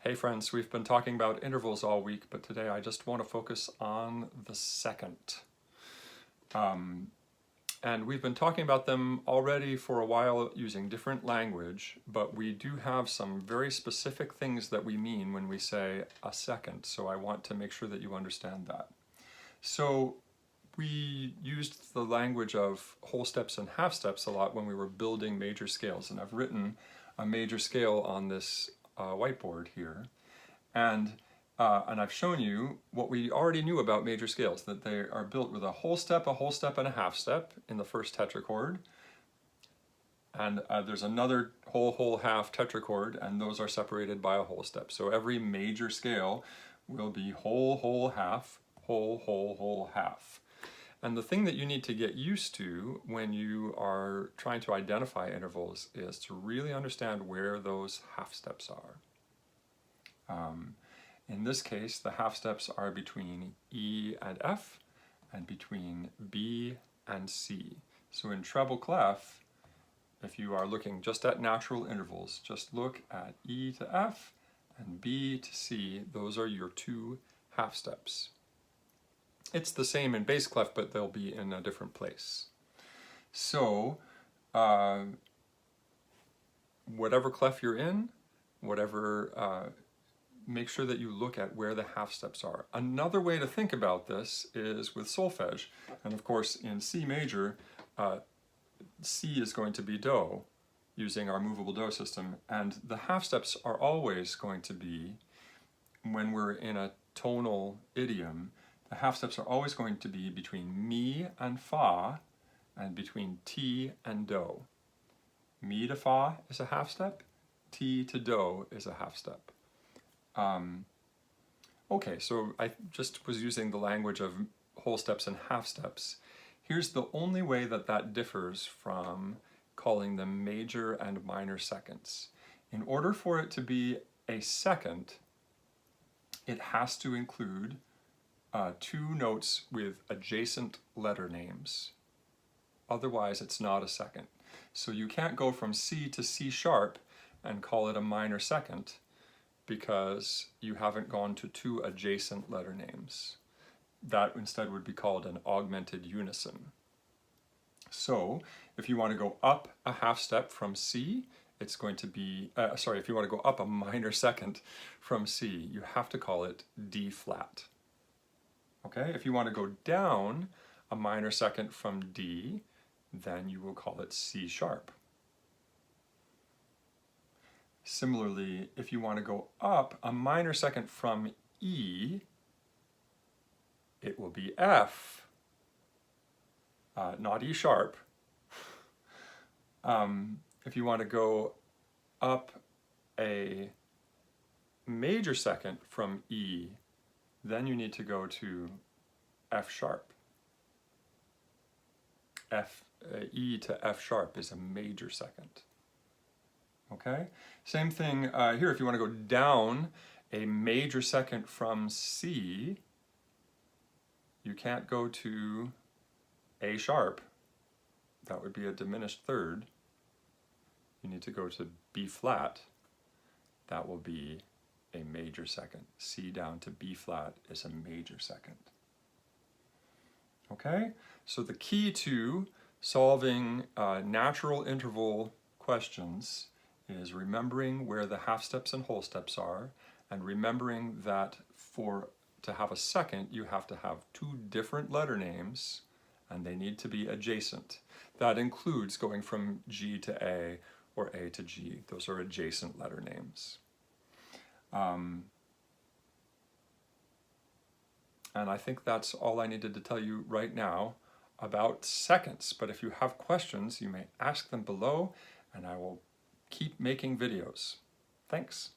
Hey friends, we've been talking about intervals all week, but today I just want to focus on the second. And we've been talking about them already for a while using different language, but we do have some very specific things that we mean when we say a second, so I want to make sure that you understand that. So we used the language of whole steps and half steps a lot when we were building major scales, and I've written a major scale on this whiteboard here. And I've shown you what we already knew about major scales, that they are built with a whole step, and a half step in the first tetrachord. And there's another whole, half tetrachord, and those are separated by a whole step. So every major scale will be whole, half, whole, half. And the thing that you need to get used to when you are trying to identify intervals is to really understand where those half steps are. In this case, the half steps are between E and F and between B and C. So in treble clef, if you are looking just at natural intervals, just look at E to F and B to C. Those are your two half steps. It's the same in bass clef, but they'll be in a different place. So whatever clef you're in, make sure that you look at where the half steps are. Another way to think about this is with solfege. And of course, in C major, C is going to be do, using our movable do system. And the half steps are always going to be, when we're in a tonal idiom, the half steps are always going to be between mi and fa, and between ti and do. Mi to fa is a half step, ti to do is a half step. Okay, so I just was using the language of whole steps and half steps. Here's the only way that that differs from calling them major and minor seconds. In order for it to be a second, it has to include two notes with adjacent letter names. Otherwise, it's not a second. So you can't go from C to C sharp and call it a minor second, because you haven't gone to two adjacent letter names. That instead would be called an augmented unison. So if you want to go up a half step from C, it's going to be, if you want to go up a minor second from C, you have to call it D flat. Okay, if you want to go down a minor second from D, then you will call it C sharp. Similarly, if you want to go up a minor second from E, it will be F, not E sharp. If you want to go up a major second from E, then you need to go to F sharp. E to F sharp is a major second. Okay, same thing here. If you want to go down a major second from C, you can't go to A sharp. That would be a diminished third. You need to go to B flat. That will be a major second. C down to B flat is a major second. Okay, so the key to solving natural interval questions is remembering where the half steps and whole steps are, and remembering that to have a second, you have to have two different letter names, and they need to be adjacent. That includes going from G to A or A to G. Those are adjacent letter names. And I think that's all I needed to tell you right now about seconds. But if you have questions, you may ask them below, and I will keep making videos. Thanks.